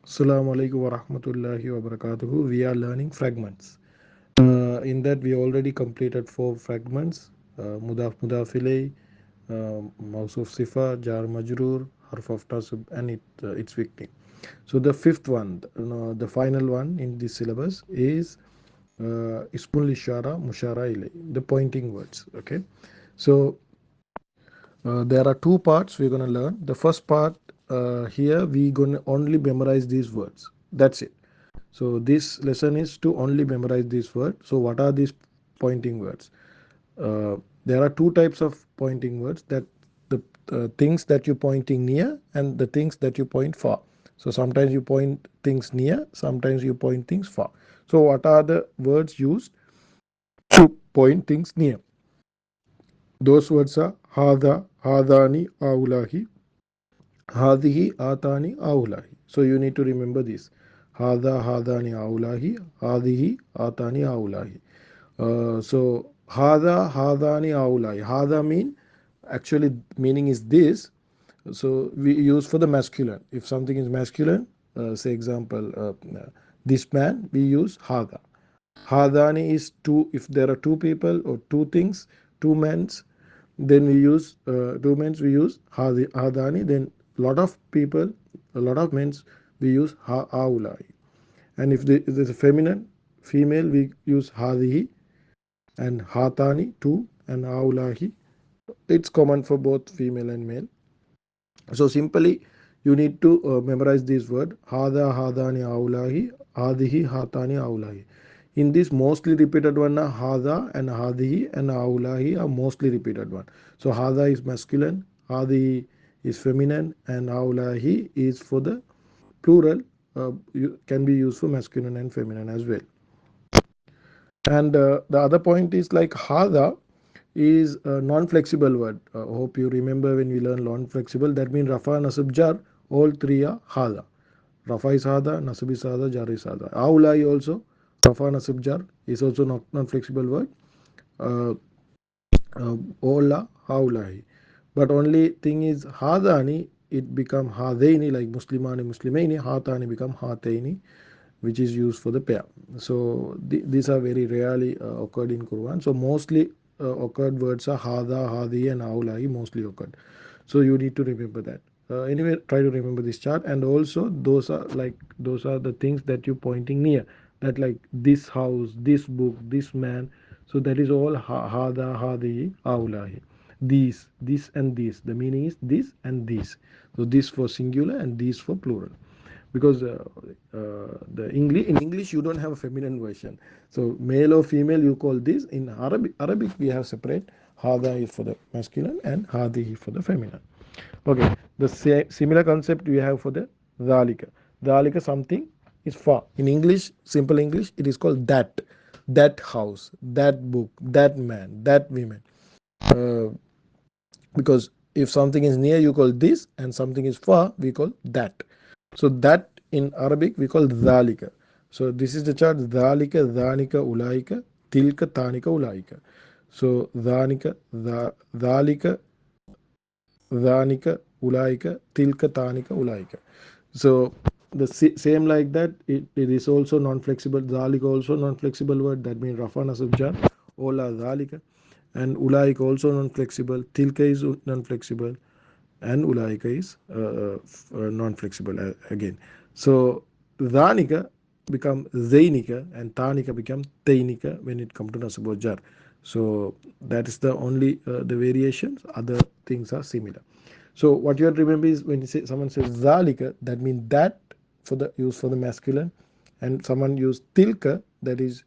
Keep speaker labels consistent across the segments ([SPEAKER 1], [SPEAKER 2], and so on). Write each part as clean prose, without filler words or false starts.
[SPEAKER 1] Assalamu alaikum wa rahmatullahi wa barakatuhu. We are learning fragments. In that, we already completed four fragments: mudaf, mudaf ilay, mawsuf sifa, jar majroor, harf of tasb, and its victim. So the fifth one, the final one in this syllabus is Ismul Ishara Mushara ilay, the pointing words. Okay, so there are two parts we're going to learn. The first part, here we're going to only memorize these words. That's it. So this lesson is to only memorize these words. So what are these pointing words? There are two types of pointing words, that the things that you're pointing near and the things that you point far. So sometimes you point things near, sometimes you point things far. So what are the words used to point things near? Those words are hada, hadani, aulahi, hadihi, atani, aulahi. So you need to remember this. Hada, hadani, aulahi, hadihi, atani, aulahi. So hada, hadani, aulahi. Hada mean, actually meaning is this. So we use for the masculine. If something is masculine, say example, this man, we use hada. Hadani is two. If there are two people or two things, two men's, then we use two men's, we use hadani. Then lot of people, a lot of men's, we use aulai. And if there's a feminine, female, we use hadihi and hatani, two, and aulahi. It's common for both female and male. So simply you need to memorize this word: hada, hadani, aulahi, hadihi, hatani, aulahi. In this mostly repeated one, hada and hadihi and aulahi are mostly repeated one. So hada is masculine, hadihi is feminine, and aulahi is for the plural. Can be used for masculine and feminine as well. And the other point is, like, hada is a non-flexible word. Hope you remember when we learn non-flexible. That means rafa, nasab, jar. All three are hada. Rafa is hada, nasab is hada, jar is hada. Aulai also, rafa, nasab, jar is also not non-flexible word. Uh, Ola, haulai. But only thing is hadani, it become hadaini, like muslimani, muslimaini. Hatani become hataini, which is used for the pair. So these are very rarely occurred in Quran. So mostly occurred words are hada, hadi, and aulai mostly occurred. So you need to remember that. Anyway, try to remember this chart, and also those are the things that you're pointing near. That, like, this house, this book, this man. So that is all hada, hadi, aulai. These, this, and this. The meaning is this and this. So this for singular and these for plural, because the English, in English you don't have a feminine version. So male or female you call this. In Arabic we have separate. Hada is for the masculine and hadi for the feminine. Okay, the similar concept we have for the dhalika. Dhalika, something is far. In English, simple English, it is called that. That house, that book, that man, that woman. uh, because if something is near you call this, and something is far we call that. So that in Arabic we call dhalika. So this is the chart: dhalika, dhanika, ulaika, tilka, tanika, ulaika. So dhanika, dhalika, dhanika, ulaika, tilka, tanika, ulaika. So the same like that, it is also non-flexible. Dhalika also non-flexible word. That means rafa, nasab, jar. Ola, dhalika. And ulaika also non-flexible. Tilka is non-flexible, and ulaika is non-flexible again. So dhanika become zainika and tanika become tainika when it comes to nasab jar. So that is the only the variations. Other things are similar. So what you have to remember is, when you say, someone says zalika, that means that, for the use for the masculine, and someone use tilka, that is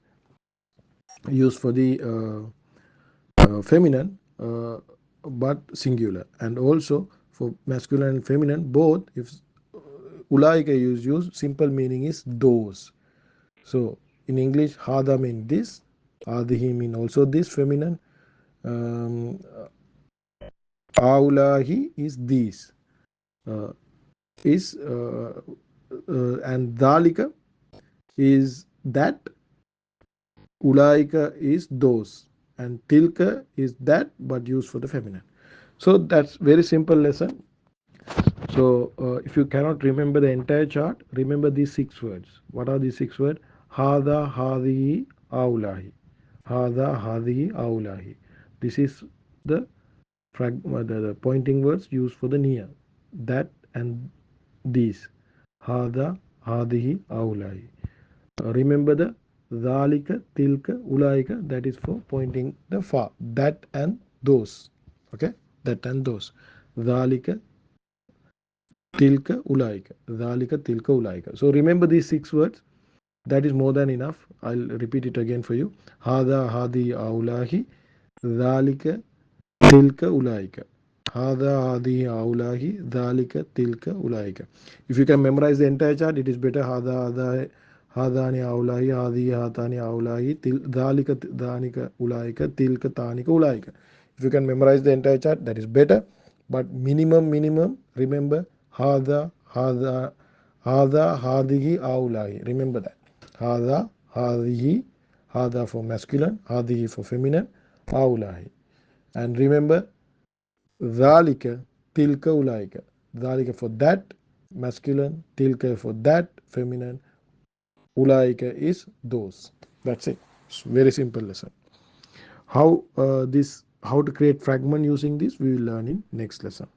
[SPEAKER 1] used for the feminine, but singular. And also for masculine and feminine both, if ulaika is used, simple meaning is those. So in English, hada mean this, adihi mean also this, feminine. um, aulahi is these, uh, is and dhalika is that, ulaika is those, and tilka is that but used for the feminine. So that's very simple lesson. So if you cannot remember the entire chart, remember these 6 words. What are these 6 words? Hada, hadihi, aulahi. Hada, hadihi, aulahi. This is the the pointing words used for the near. That and these. Hada, hadihi, aulahi. Remember the dhalika, tilka, ulaika. That is for pointing the far. That and those. Okay? That and those. Dhalika, tilka, ulaika. Dhalika, tilka, ulaika. So remember these 6 words. That is more than enough. I'll repeat it again for you. Hada, hadi, aulahi. Dhalika, tilka, ulaika. Hada, hadi, aulahi. Dhalika, tilka, ulaika. If you can memorize the entire chart, it is better. Hada, hada, hadani, aulahi. Hadi, hatani, aulahi. Dhalika, dhanika, ulaika. Tilka, tanika, ulaika. If you can memorize the entire chart, that is better. But minimum, remember hada, hada, hada, hadihi, aulahi. Remember that. Hada, hadihi, hada for masculine, hadihi for feminine, aulahi. And remember, dhalika, tilka, ulaika. Dhalika for that, masculine, tilka for that, feminine, ulaika is those. That's it. It's very simple lesson. How to create fragment using this we will learn in next lesson,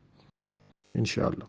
[SPEAKER 1] inshallah.